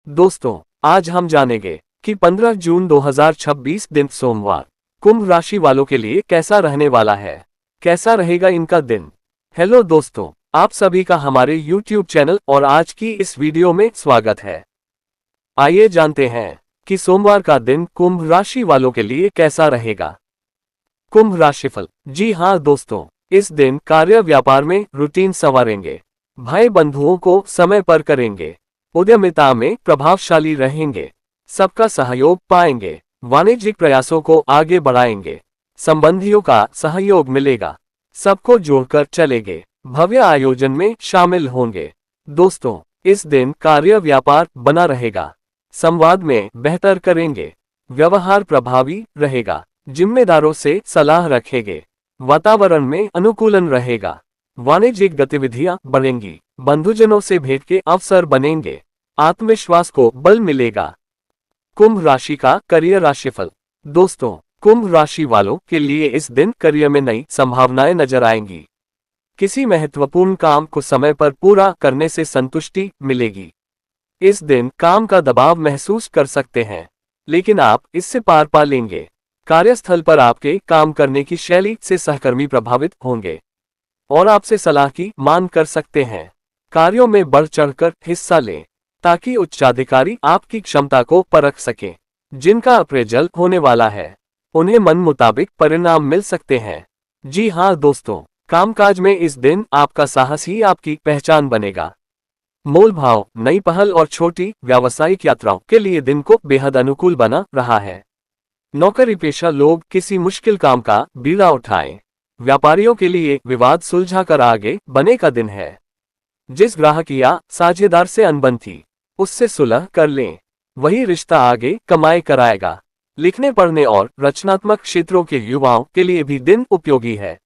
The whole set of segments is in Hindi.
दोस्तों, आज हम जानेंगे कि 15 जून 2026 दिन सोमवार कुंभ राशि वालों के लिए कैसा रहने वाला है। कैसा रहेगा इनका दिन। हेलो दोस्तों, आप सभी का हमारे YouTube चैनल और आज की इस वीडियो में स्वागत है। आइए जानते हैं कि सोमवार का दिन कुंभ राशि वालों के लिए कैसा रहेगा। कुंभ राशिफल। जी हाँ दोस्तों, इस दिन कार्य व्यापार में रूटीन संवारेंगे, भाई बंधुओं को समय पर करेंगे, उद्यमिता में प्रभावशाली रहेंगे, सबका सहयोग पाएंगे, वाणिज्यिक प्रयासों को आगे बढ़ाएंगे, संबंधियों का सहयोग मिलेगा, सबको जोड़कर चलेंगे, भव्य आयोजन में शामिल होंगे। दोस्तों, इस दिन कार्य व्यापार बना रहेगा, संवाद में बेहतर करेंगे, व्यवहार प्रभावी रहेगा, जिम्मेदारों से सलाह रखेंगे, वातावरण में अनुकूलन रहेगा, वाणिज्यिक गतिविधियां बढ़ेंगी, बंधुजनों से भेंट के अवसर बनेंगे, आत्मविश्वास को बल मिलेगा। कुंभ राशि का करियर राशिफल। दोस्तों, कुंभ राशि वालों के लिए इस दिन करियर में नई संभावनाएं नजर आएंगी। किसी महत्वपूर्ण काम को समय पर पूरा करने से संतुष्टि मिलेगी। इस दिन काम का दबाव महसूस कर सकते हैं, लेकिन आप इससे पार पा लेंगे। कार्यस्थल पर आपके काम करने की शैली से सहकर्मी प्रभावित होंगे और आपसे सलाह की मांग कर सकते हैं। कार्यों में बढ़ चढ़कर हिस्सा लें ताकि उच्चाधिकारी आपकी क्षमता को परख सकें। जिनका अप्रेजल होने वाला है, उन्हें मन मुताबिक परिणाम मिल सकते हैं। जी हाँ दोस्तों, कामकाज में इस दिन आपका साहस ही आपकी पहचान बनेगा। मोल भाव, नई पहल और छोटी व्यावसायिक यात्राओं के लिए दिन को बेहद अनुकूल बना रहा है। नौकरी पेशा लोग किसी मुश्किल काम का बीड़ा उठाएं। व्यापारियों के लिए विवाद सुलझाकर आगे बढ़ने का दिन है। जिस ग्राहक या साझेदार से अनबन थी, उससे सुलह कर लें, वही रिश्ता आगे कमाई कराएगा। लिखने पढ़ने और रचनात्मक क्षेत्रों के युवाओं के लिए भी दिन उपयोगी है।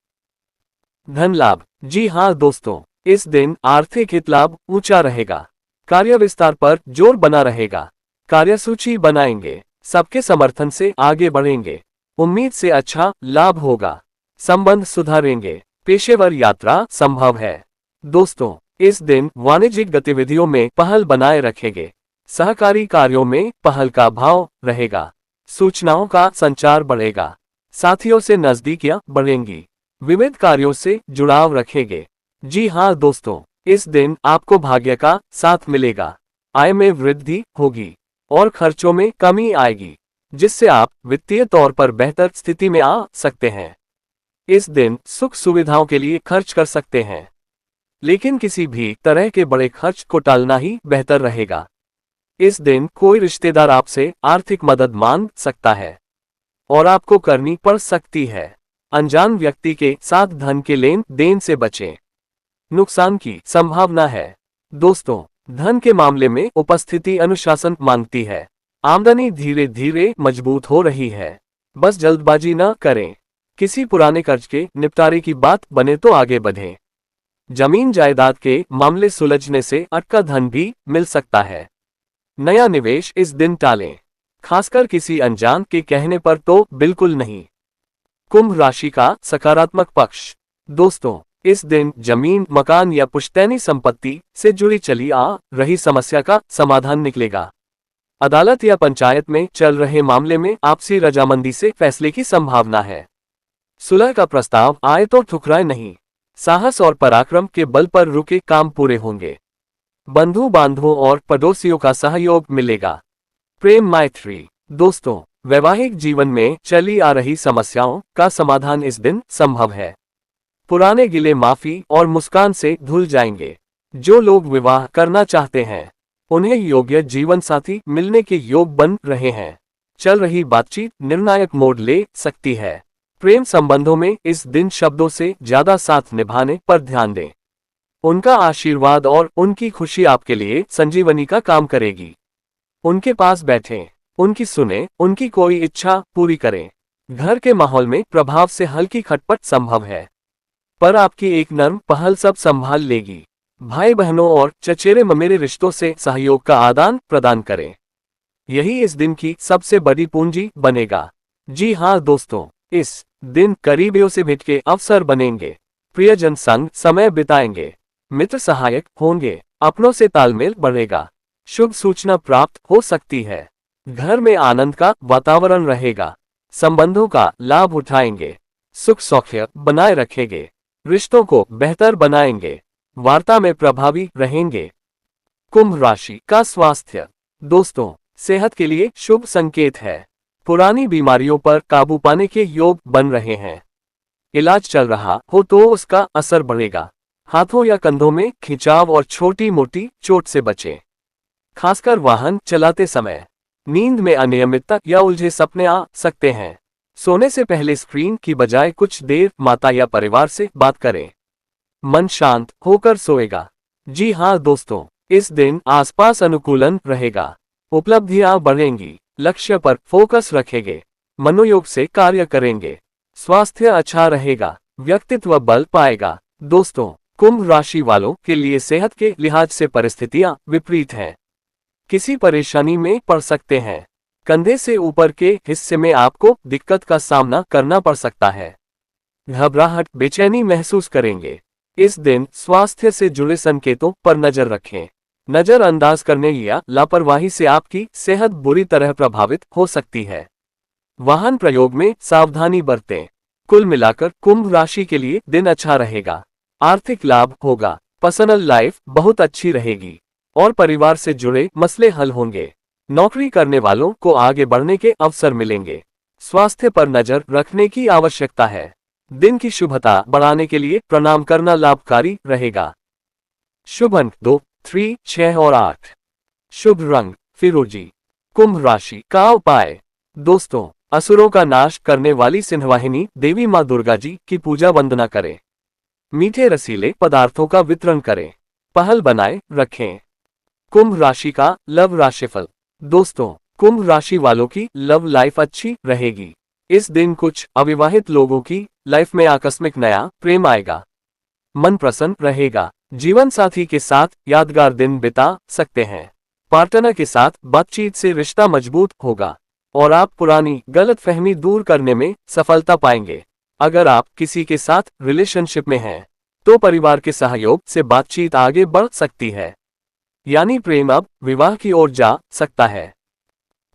धन लाभ। जी हाँ दोस्तों, इस दिन आर्थिक हित लाभ ऊंचा रहेगा। कार्य विस्तार पर जोर बना रहेगा, कार्यसूची बनाएंगे, सबके समर्थन से आगे बढ़ेंगे, उम्मीद से अच्छा लाभ होगा, संबंध सुधारेंगे, पेशेवर यात्रा संभव है। दोस्तों, इस दिन वाणिज्यिक गतिविधियों में पहल बनाए रखेंगे, सहकारी कार्यों में पहल का भाव रहेगा, सूचनाओं का संचार बढ़ेगा, साथियों से नजदीकियां बढ़ेंगी, विविध कार्यों से जुड़ाव रखेंगे। जी हाँ दोस्तों, इस दिन आपको भाग्य का साथ मिलेगा, आय में वृद्धि होगी और खर्चों में कमी आएगी, जिससे आप वित्तीय तौर पर बेहतर स्थिति में आ सकते हैं। इस दिन सुख सुविधाओं के लिए खर्च कर सकते हैं, लेकिन किसी भी तरह के बड़े खर्च को टालना ही बेहतर रहेगा। इस दिन कोई रिश्तेदार आपसे आर्थिक मदद मांग सकता है और आपको करनी पड़ सकती है। अनजान व्यक्ति के साथ धन के लेन देन से बचें, नुकसान की संभावना है। दोस्तों, धन के मामले में उपस्थिति अनुशासन मांगती है। आमदनी धीरे धीरे मजबूत हो रही है, बस जल्दबाजी न करें। किसी पुराने कर्ज के निपटारे की बात बने तो आगे बढ़ें। जमीन जायदाद के मामले सुलझने से अटका धन भी मिल सकता है। नया निवेश इस दिन टालें, खासकर किसी अनजान के कहने पर तो बिल्कुल नहीं। कुंभ राशि का सकारात्मक पक्ष। दोस्तों, इस दिन जमीन, मकान या पुश्तैनी संपत्ति से जुड़ी चली आ रही समस्या का समाधान निकलेगा। अदालत या पंचायत में चल रहे मामले में आपसी रजामंदी से फैसले की संभावना है। सुलह का प्रस्ताव आए तो ठुकराए नहीं, साहस और पराक्रम के बल पर रुके काम पूरे होंगे। बंधु बांधवों और पड़ोसियों का सहयोग मिलेगा। प्रेम मैत्री। दोस्तों, वैवाहिक जीवन में चली आ रही समस्याओं का समाधान इस दिन संभव है। पुराने गिले माफी और मुस्कान से धुल जाएंगे। जो लोग विवाह करना चाहते हैं, उन्हें योग्य जीवन साथी मिलने के योग बन रहे हैं। चल रही बातचीत निर्णायक मोड़ ले सकती है। प्रेम संबंधों में इस दिन शब्दों से ज्यादा साथ निभाने पर ध्यान दें। उनका आशीर्वाद और उनकी खुशी आपके लिए संजीवनी का काम करेगी। उनके पास बैठें, उनकी सुने, उनकी कोई इच्छा पूरी करें। घर के माहौल में प्रभाव से हल्की खटपट संभव है, पर आपकी एक नर्म पहल सब संभाल लेगी। भाई बहनों और चचेरे ममेरे रिश्तों से सहयोग का आदान प्रदान करें, यही इस दिन की सबसे बड़ी पूंजी बनेगा। जी हाँ दोस्तों, इस दिन करीबियों से भेंट के अवसर बनेंगे, प्रियजन संग समय बिताएंगे, मित्र सहायक होंगे, अपनों से तालमेल बढ़ेगा, शुभ सूचना प्राप्त हो सकती है। घर में आनंद का वातावरण रहेगा। संबंधों का लाभ उठाएंगे। सुख सौख्य बनाए रखेंगे। रिश्तों को बेहतर बनाएंगे। वार्ता में प्रभावी रहेंगे। कुंभ राशि का स्वास्थ्य। दोस्तों, सेहत के लिए शुभ संकेत है। पुरानी बीमारियों पर काबू पाने के योग बन रहे हैं। इलाज चल रहा हो तो उसका असर बढ़ेगा। हाथों या कंधों में खिंचाव और छोटी मोटी चोट से बचें। खासकर वाहन चलाते समय। नींद में अनियमितता या उलझे सपने आ सकते हैं। सोने से पहले स्क्रीन की बजाय कुछ देर माता या परिवार से बात करें। मन शांत होकर सोएगा। जी हाँ दोस्तों, इस दिन आसपास अनुकूलन रहेगा। उपलब्धियां बढ़ेंगी। लक्ष्य पर फोकस रखेंगे। मनोयोग से कार्य करेंगे। स्वास्थ्य अच्छा रहेगा। व्यक्तित्व बल पाएगा। दोस्तों, कुंभ राशि वालों के लिए सेहत के लिहाज से परिस्थितियां विपरीत हैं। किसी परेशानी में पड़ सकते हैं। कंधे से ऊपर के हिस्से में आपको दिक्कत का सामना करना पड़ सकता है। घबराहट, बेचैनी महसूस करेंगे। इस दिन स्वास्थ्य से जुड़े संकेतों पर नजर रखें। नजरअंदाज करने या लापरवाही से आपकी सेहत बुरी तरह प्रभावित हो सकती है। वाहन प्रयोग में सावधानी बरतें। कुल मिलाकर कुंभ राशि के लिए दिन अच्छा रहेगा। आर्थिक लाभ होगा। पर्सनल लाइफ बहुत अच्छी रहेगी और परिवार से जुड़े मसले हल होंगे। नौकरी करने वालों को आगे बढ़ने के अवसर मिलेंगे। स्वास्थ्य पर नजर रखने की आवश्यकता है। दिन की शुभता बढ़ाने के लिए प्रणाम करना लाभकारी रहेगा। शुभ अंक 2, 3, 6 और 8। शुभ रंग फिरोजी। कुंभ राशि का उपाय। दोस्तों, असुरों का नाश करने वाली सिंहवाहिनी देवी मां दुर्गा जी की पूजा वंदना करें। मीठे रसीले पदार्थों का वितरण करें। पहल बनाए रखें। कुंभ राशि का लव राशिफल। दोस्तों, कुंभ राशि वालों की लव लाइफ अच्छी रहेगी। इस दिन कुछ अविवाहित लोगों की लाइफ में आकस्मिक नया प्रेम आएगा। मन प्रसन्न रहेगा। जीवन साथी के साथ यादगार दिन बिता सकते हैं। पार्टनर के साथ बातचीत से रिश्ता मजबूत होगा और आप पुरानी गलतफहमी दूर करने में सफलता पाएंगे। अगर आप किसी के साथ रिलेशनशिप में हैं, तो परिवार के सहयोग से बातचीत आगे बढ़ सकती है, यानी प्रेम अब विवाह की ओर जा सकता है।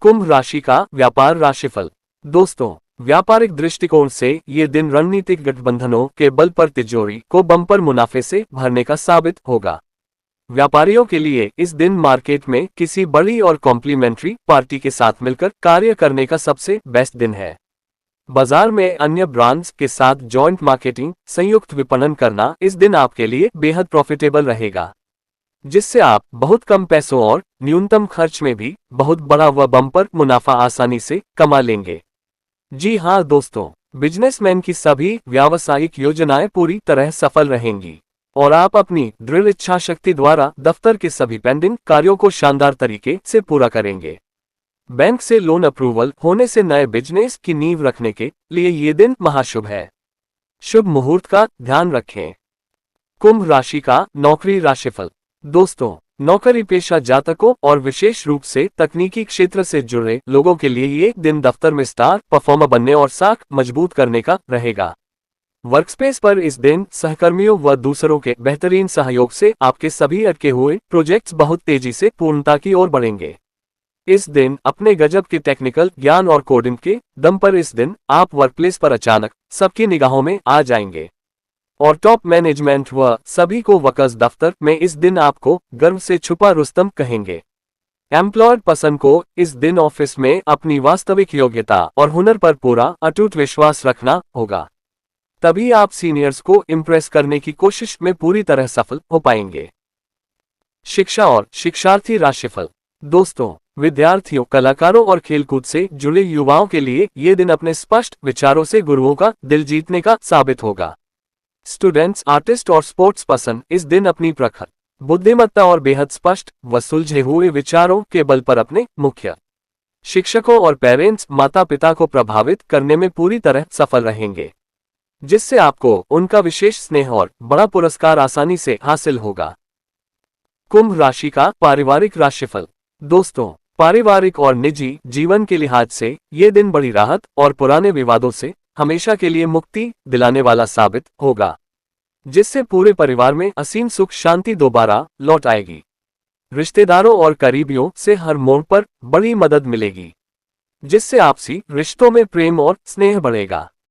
कुंभ राशि का व्यापार राशिफल। दोस्तों, व्यापारिक दृष्टिकोण से ये दिन रणनीतिक गठबंधनों के बल पर तिजोरी को बम्पर मुनाफे से भरने का साबित होगा। व्यापारियों के लिए इस दिन मार्केट में किसी बड़ी और कॉम्प्लीमेंट्री पार्टी के साथ मिलकर कार्य करने का सबसे बेस्ट दिन है। बाजार में अन्य ब्रांड्स के साथ जॉइंट मार्केटिंग, संयुक्त विपणन करना इस दिन आपके लिए बेहद प्रॉफिटेबल रहेगा, जिससे आप बहुत कम पैसों और न्यूनतम खर्च में भी बहुत बड़ा व बम्पर मुनाफा आसानी से कमा लेंगे। जी हाँ दोस्तों, बिजनेसमैन की सभी व्यावसायिक योजनाएं पूरी तरह सफल रहेंगी और आप अपनी दृढ़ इच्छा शक्ति द्वारा दफ्तर के सभी पेंडिंग कार्यों को शानदार तरीके से पूरा करेंगे। बैंक से लोन अप्रूवल होने से नए बिजनेस की नींव रखने के लिए ये दिन महाशुभ है। शुभ मुहूर्त का ध्यान रखें। कुंभ राशि का नौकरी राशिफल। दोस्तों, नौकरी पेशा जातकों और विशेष रूप से तकनीकी क्षेत्र से जुड़े लोगों के लिए ये दिन दफ्तर में स्टार परफॉर्मर बनने और साख मजबूत करने का रहेगा। वर्कस्पेस पर इस दिन सहकर्मियों व दूसरों के बेहतरीन सहयोग से आपके सभी अटके हुए प्रोजेक्ट्स बहुत तेजी से पूर्णता की ओर बढ़ेंगे। इस दिन अपने गजब के टेक्निकल ज्ञान और कोडिंग के दम पर इस दिन आप वर्कप्लेस पर अचानक सबकी निगाहों में आ जाएंगे और टॉप मैनेजमेंट व सभी को वर्कर्स दफ्तर में इस दिन आपको गर्व से छुपा रुस्तम कहेंगे। एम्प्लॉयड पर्सन को इस दिन ऑफिस में अपनी वास्तविक योग्यता और हुनर पर पूरा अटूट विश्वास रखना होगा, तभी आप सीनियर्स को इम्प्रेस करने की कोशिश में पूरी तरह सफल हो पाएंगे। शिक्षा और शिक्षार्थी राशिफल। दोस्तों, विद्यार्थियों, कलाकारों और खेलकूद से जुड़े युवाओं के लिए ये दिन अपने स्पष्ट विचारों से गुरुओं का दिल जीतने का साबित होगा। स्टूडेंट्स, आर्टिस्ट और स्पोर्ट्स पर्सन इस दिन अपनी प्रखर बुद्धिमत्ता और बेहद स्पष्ट व सुलझे हुए विचारों के बल पर अपने मुख्य शिक्षकों और पेरेंट्स, माता पिता को प्रभावित करने में पूरी तरह सफल रहेंगे, जिससे आपको उनका विशेष स्नेह और बड़ा पुरस्कार आसानी से हासिल होगा। कुंभ राशि का पारिवारिक राशिफल। दोस्तों, पारिवारिक और निजी जीवन के लिहाज से ये दिन बड़ी राहत और पुराने विवादों से हमेशा के लिए मुक्ति दिलाने वाला साबित होगा, जिससे पूरे परिवार में असीम सुख शांति दोबारा लौट आएगी। रिश्तेदारों और करीबियों से हर मोड़ पर बड़ी मदद मिलेगी, जिससे आपसी रिश्तों में प्रेम और स्नेह बढ़ेगा।